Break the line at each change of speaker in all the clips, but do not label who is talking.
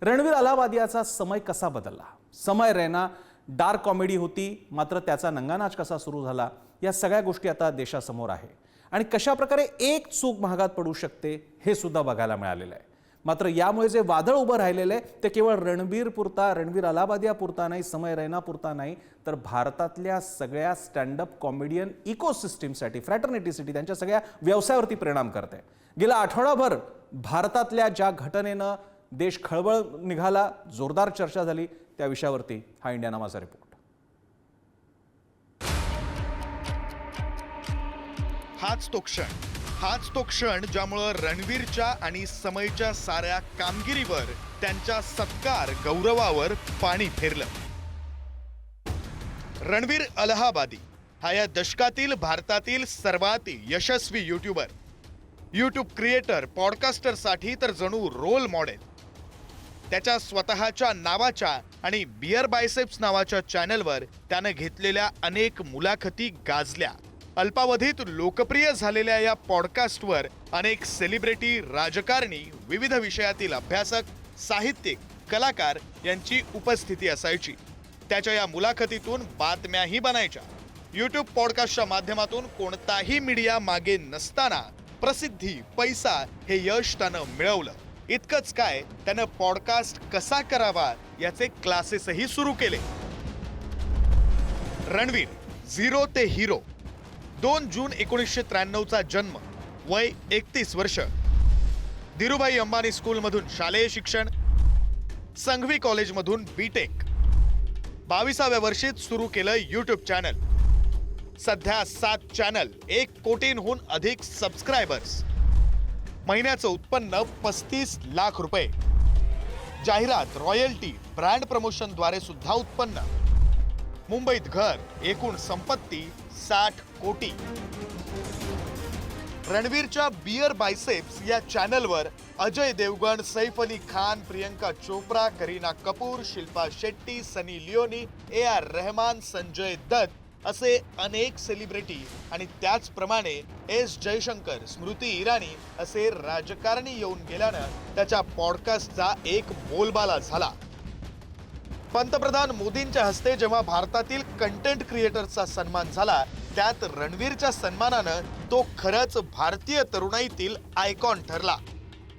रणवीर अलाहाबादियाचा समय कसा बदलला? समय रैना डार्क कॉमेडी होती, मात्र त्याचा नंगानाच कसा सुरू झाला, या सगळ्या गोष्टी आता देशासमोर आहे. आणि कशा प्रकारे एक चूक महागात पडू शकते हे सुद्धा बघायला मिळालेलं आहे. मात्र यामुळे जे वादळ उभं राहिलेलं आहे ते केवळ रणवीर अलाहाबादिया पुरता नाही, समय रैना पुरता नाही, तर भारतातल्या सगळ्या स्टँडअप कॉमेडियन इकोसिस्टीमसाठी, फ्रॅटर्निटीसाठी, त्यांच्या सगळ्या व्यवसायावरती परिणाम करते. गेला आठवडाभर भारतातल्या ज्या घटनेनं देश खळबळ निघाला, जोरदार चर्चा झाली, त्या विषयावरती हा इंडिया नामाचा रिपोर्ट.
हाच तो क्षण ज्यामुळे रणवीरच्या आणि समयच्या साऱ्या कामगिरीवर, त्यांच्या सत्कार गौरवावर पाणी फिरलं. रणवीर अलाहाबादी हा या दशकातील भारतातील सर्वात यशस्वी यूट्यूब क्रिएटर, पॉडकास्टरसाठी तर जणू रोल मॉडेल. त्याच्या स्वतःच्या नावाच्या आणि बियर बायसेप्स नावाच्या चॅनलवर त्याने घेतलेल्या अनेक मुलाखती गाजल्या. अल्पावधीत लोकप्रिय झालेल्या या पॉडकास्टवर अनेक सेलिब्रिटी, राजकारणी, विविध विषयातील अभ्यासक, साहित्यिक, कलाकार यांची उपस्थिती असायची. त्याच्या या मुलाखतीतून बातम्याही बनायच्या. यूट्यूब पॉडकास्टच्या माध्यमातून कोणताही मीडिया मागे नसताना प्रसिद्धी, पैसा हे यश त्यानं मिळवलं. इतकंच काय, त्यानं पॉडकास्ट कसा करावा याचे क्लासेसही सुरू केले. रणवीर, झिरो ते हिरो. 2 जून 1993चा जन्म, वय 31 वर्ष. धीरूभाई अंबानी स्कूलमधून शालेय शिक्षण, संघवी कॉलेजमधून बीटेक. 22व्या वर्षीत सुरू केलं यूट्यूब चॅनल. सध्या 7 चॅनल, 1 कोटींहून अधिक सबस्क्रायबर्स. महिन्याचं उत्पन्न 35 लाख रुपये. जाहिरात, रॉयल्टी, ब्रँड प्रमोशनद्वारे सुद्धा उत्पन्न. मुंबईत घर, एकूण संपत्ती 60 कोटी. रणवीरच्या बियर बायसेप्स या चॅनलवर अजय देवगण, सैफ अली खान, प्रियंका चोप्रा, करीना कपूर, शिल्पा शेट्टी, सनी लिओनी, AR रहमान, संजय दत्त असे अनेक सेलिब्रिटी आणि त्याचप्रमाणे S जयशंकर, स्मृती इराणी असे राजकारणी येऊन गेल्यानं त्याच्या पॉडकास्टचा एक बोलबाला झाला. पंतप्रधान मोदींच्या हस्ते जेव्हा भारतातील कंटेंट क्रिएटरचा सन्मान झाला, त्यात रणवीरच्या सन्मानानं तो खरंच भारतीय तरुणाईतील आयकॉन ठरला.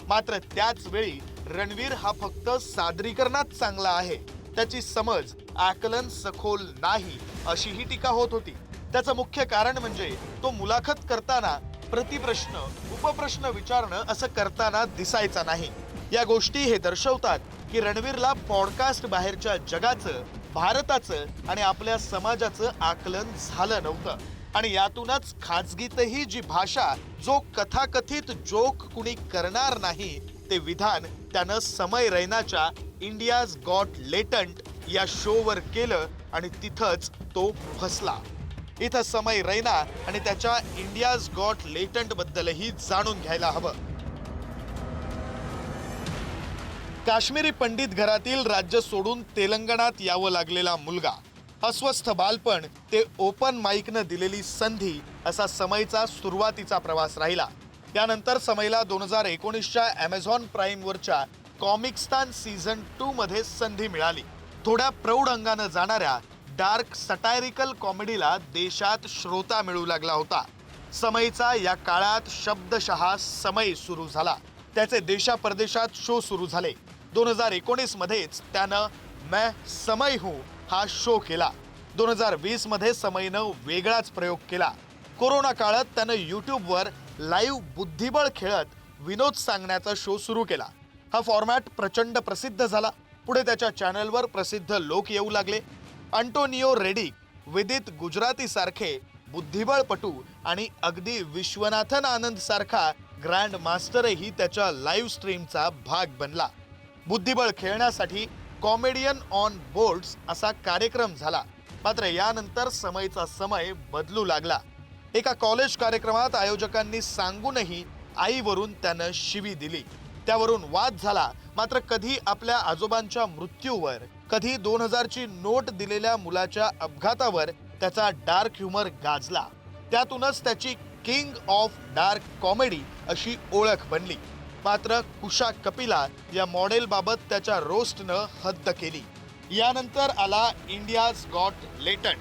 मात्र त्याच वेळी रणवीर हा फक्त सादरीकरणात चांगला आहे, त्याची समज, आकलन सखोल नाही, अशीही टीका होत होती. त्याचं मुख्य कारण म्हणजे तो मुलाखत करताना प्रतिप्रश्न, उपप्रश्न विचारणं असं करताना दिसायचा नाही. या गोष्टी हे दर्शवतात की रणवीरला पॉडकास्ट बाहेरच्या जगाचं, भारताचं आणि आपल्या समाजाचं आकलन झालं नव्हतं. आणि यातूनच खाजगीतही जी भाषा, जो कथाकथित जोक कुणी करणार नाही, ते विधान त्यानं समय रैनाच्या इंडियाज गॉट लेटंट या शोवर केलं आणि तिथंच तो फसला. इथं समय रैना आणि त्याच्या इंडियाज गॉट लेटंट बद्दलही जाणून घ्यायला हवं. काश्मीरी पंडित घरातील राज्य सोडून तेलंगणात यावं लागलेला मुलगा, अस्वस्थ बालपण ते ओपन माईकनं दिलेली संधी, असा समयचा सुरुवातीचा प्रवास राहिला. त्यानंतर समयला 2019च्या Amazon प्राईमवरच्या कॉमिकस्तान सीझन 2 मध्ये संधी मिळाली. थोड्या प्रौढ अंगानं जाणाऱ्या डार्क सटायरिकल कॉमेडीला देशात श्रोता मिळू लागला होता. समयचा या काळात शब्दशः समय सुरू झाला. त्याचे देशापरदेशात शो सुरू झाले. 2019 मध्येच त्यानं मैं समय हूं हा शो केला. 2020 मध्ये समयनं वेगळाच प्रयोग केला. कोरोना काळात त्यानं यूट्यूबवर लाईव्ह बुद्धिबळ खेळत विनोद सांगण्याचा शो सुरू केला. हा फॉर्मॅट प्रचंड प्रसिद्ध झाला. पुढे त्याच्या चॅनलवर प्रसिद्ध लोक येऊ लागले. अंटोनियो रेडिक, विदित गुजराती सारखे बुद्धिबळपटू आणि अगदी विश्वनाथन आनंद सारखा ग्रँड मास्टरही त्याच्या लाईव्ह स्ट्रीमचा भाग बनला. बुद्धिबळ खेळण्यासाठी कॉमेडियन ऑन बोर्ड्स असा कार्यक्रम झाला. मात्र यानंतर समयचा समय बदलू लागला. एका कॉलेज कार्यक्रमात आयोजकांनी सांगूनही आईवरून त्यानं शिवी दिली. त्यावरून वाद झाला. मात्र कधी आपल्या आजोबांच्या मृत्यूवर, कधी 2000ची नोट दिलेल्या मुलाच्या अपघातावर त्याचा डार्क ह्युमर गाजला. त्यातूनच त्याची किंग ऑफ डार्क कॉमेडी अशी ओळख बनली. मात्र कुशा कपिला या मॉडेलबाबत त्याच्या रोस्टनं हद्द केली. यानंतर आला इंडियाज गॉट लेटंट,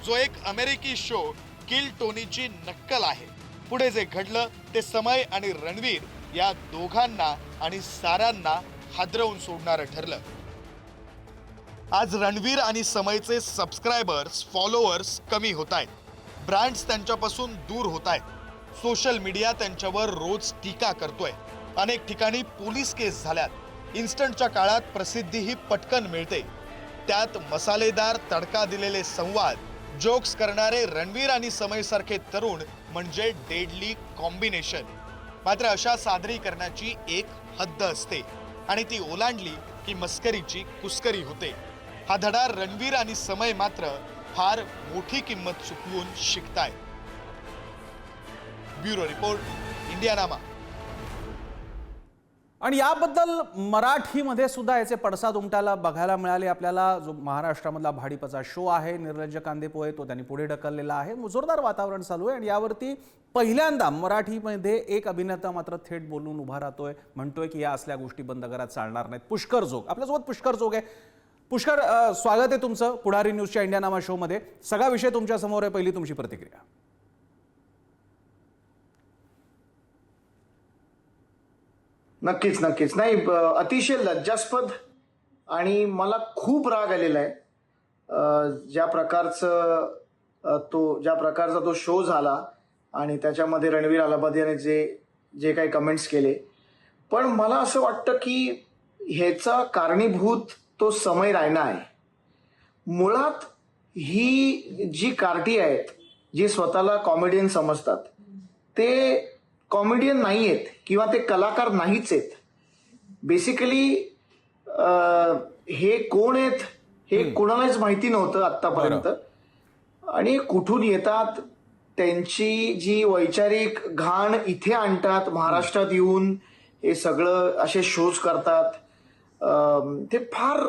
जो एक अमेरिकी शो किल टोनीची नक्कल आहे. पुढे जे घडलं ते समय आणि रणवीर या दोघांना आणि साऱ्यांना हादरवून सोडणारं ठरलं. आज रणवीर आणि समयचे सबस्क्रायबर्स, फॉलोअर्स कमी होत आहेत. ब्रँड्स त्यांच्यापासून दूर होत आहेत. सोशल मीडिया त्यांच्यावर रोज टीका करतोय. अनेक ठिकाणी पोलीस केस झाल्यात. इन्स्टंटच्या काळात प्रसिद्धीही पटकन मिळते. त्यात मसालेदार तडका दिलेले संवाद, जोक्स करणारे रणवीर आणि समयसारखे तरुण म्हणजे डेडली कॉम्बिनेशन. मात्र अशा सादरीकरणाची एक हद्द असते आणि ती ओलांडली की मस्करीची कुस्करी होते. हा धडा रणवीर आणि समय मात्र फार मोठी किंमत चुकवून शिकतायत. Bureau report, इंडियानामा.
आणि याबद्दल मराठीमध्ये सुद्धा याचे पडसाद उमटायला बघायला मिळाले आपल्याला. जो महाराष्ट्रामधला भाडीपाचा शो आहे निर्लज्ज कांदेपोहे, तो त्यांनी पुढे ढकललेला आहे. जोरदार वातावरण चालू आहे आणि यावरती पहिल्यांदा मराठीमध्ये एक अभिनेता मात्र थेट बोलून उभा राहतोय, म्हणतोय की या असल्या गोष्टी बंद करा, चालणार नाहीत. पुष्कर जोग आपल्यासोबत. पुष्कर जोग आहे. पुष्कर, स्वागत आहे तुमचं पुढारी न्यूजच्या इंडियानामा शो मध्ये. सगळा विषय तुमच्या समोर आहे, पहिली तुमची प्रतिक्रिया.
नक्कीच नक्कीच. नाही, अतिशय लज्जास्पद आणि मला खूप राग आलेला आहे. ज्या प्रकारचा तो शो झाला आणि त्याच्यामध्ये रणवीर अलाहाबादियाने जे काही कमेंट्स केले. पण मला असं वाटतं की ह्याचा कारणीभूत तो समय रायना आहे. मुळात ही जी कार्टी आहेत, जी स्वतःला कॉमेडियन समजतात, ते कॉमेडियन नाही आहेत किंवा ते कलाकार नाहीच आहेत. बेसिकली हे कोण आहेत हे कोणालाच माहिती नव्हतं आतापर्यंत. आणि कुठून येतात, त्यांची जी वैचारिक घाण इथे आणतात, महाराष्ट्रात येऊन हे सगळं असे शोज करतात. ते फार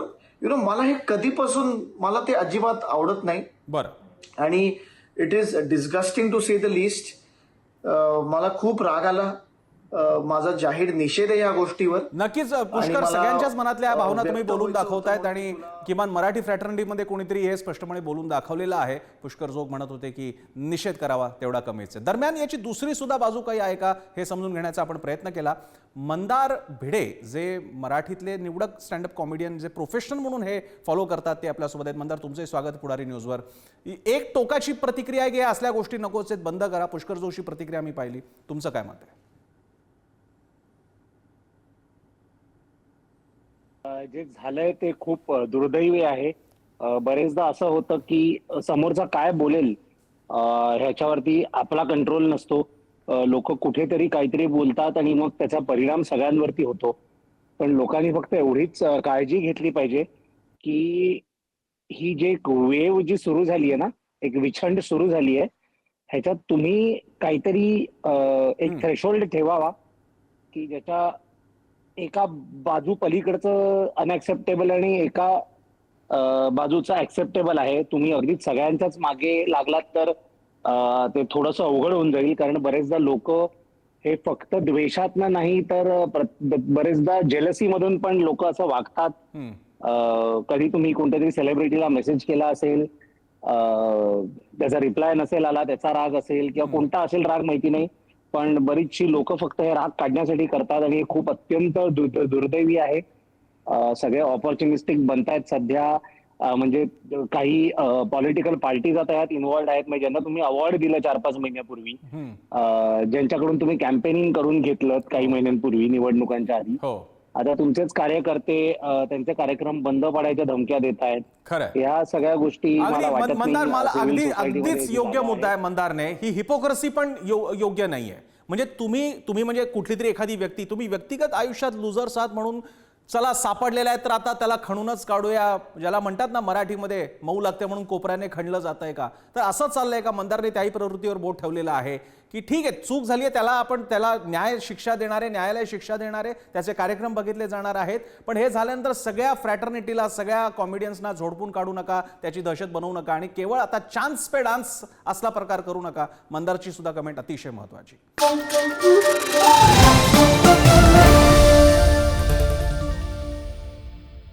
मला हे कधीपासून मला ते अजिबात आवडत नाही.
बरं.
आणि it is disgusting to say the list. मला खूप राग आला. माझा जाहीर निषेध आहे या गोष्टीवर.
नक्कीच पुष्कर, सगळ्यांच्याच मनातल्या भावना तुम्ही बोलून दाखवतायत आणि किमान मराठी फ्रॅटर्निटीमध्ये कोणीतरी हे स्पष्टपणे बोलून दाखवलेलं आहे. पुष्कर जोग म्हणत होते की निषेध करावा तेवढा कमीच आहे. दरम्यान याची दुसरी सुद्धा बाजू काही आहे का हे समजून घेण्याचा आपण प्रयत्न केला. मंदार भिडे, जे मराठीतले निवडक स्टँडअप कॉमेडियन, जे प्रोफेशनल म्हणून हे फॉलो करतात, ते आपल्यासोबत आहेत. मंदार, तुमचंही स्वागत पुढारी न्यूजवर. एक टोकाची प्रतिक्रिया आहे की असल्या गोष्टी नकोच आहेत, बंद करा. पुष्कर जोगची प्रतिक्रिया मी पाहिली, तुमचं काय मत आहे?
जे झालंय ते खूप दुर्दैवी आहे. बरेचदा असं होतं की समोरचा काय बोलेल ह्याच्यावरती आपला कंट्रोल नसतो. लोक कुठेतरी काहीतरी बोलतात आणि मग त्याचा परिणाम सगळ्यांवरती होतो. पण लोकांनी फक्त एवढीच काळजी घेतली पाहिजे की ही जे वेव जी सुरू झाली आहे ना, एक विछंड सुरू झाली आहे, ह्याच्यात तुम्ही काहीतरी एक थ्रेशोल्ड ठेवावा की ज्याच्या एका बाजू पलीकडचं अनएक्सेप्टेबल आणि एका बाजूचं ऍक्सेप्टेबल आहे. तुम्ही अगदीच सगळ्यांच्याच मागे लागलात तर ते थोडंसं अवघड होऊन जाईल. कारण बरेचदा लोक हे फक्त द्वेषातनं नाही तर बरेचदा जेलसी मधून पण लोक असं वागतात. कधी तुम्ही कोणत्यातरी सेलिब्रिटीला मेसेज केला असेल, त्याचा रिप्लाय नसेल आला, त्याचा राग असेल किंवा कोणता असेल राग माहिती नाही, पण बरीचशी लोक फक्त हे राग काढण्यासाठी करतात आणि हे खूप अत्यंत दुर्दैवी आहे. सगळे ऑपॉर्च्युनिस्टिक बनतायत सध्या. म्हणजे काही पॉलिटिकल पार्टीज आता यात इन्व्हॉल्ड आहेत, म्हणजे ज्यांना तुम्ही अवॉर्ड दिलं 4-5 महिन्यापूर्वी, ज्यांच्याकडून तुम्ही कॅम्पेनिंग करून घेतलं काही महिन्यांपूर्वी निवडणुकांच्या आधी, आता तुमचेच कार्यकर्ते त्यांचे कार्यक्रम बंद पाडायच्या धमक्या देत आहेत. या सगळ्या गोष्टी मला वाटत नाही.
अगदीच योग्य मुद्दा आहे मंदारने. ही हिपोक्रसी पण योग्य नाहीये. म्हणजे तुम्ही म्हणजे कुठली तरी एखादी व्यक्ती, तुम्ही व्यक्तिगत आयुष्यात लुजर्स आहात म्हणून चला सापडलेला आहे तर आता त्याला खणूनच काढूया, ज्याला म्हणतात ना मराठीमध्ये मऊ लागते म्हणून कोपऱ्याने खणलं जात आहे का, तर असं चाललंय का? मंदारने त्याही प्रवृत्तीवर बोट ठेवलेलं आहे की ठीक आहे, चूक झाली आहे, त्याला न्यायालय शिक्षा देणारे त्याचे कार्यक्रम बघितले जाणार आहेत. पण हे झाल्यानंतर सगळ्या फ्रॅटर्निटीला, सगळ्या कॉमेडियन्सना झोडपून काढू नका, त्याची दहशत बनवू नका आणि केवळ आता चान्स पे डान्स असला प्रकार करू नका. मंदारची सुद्धा कमेंट अतिशय महत्वाची.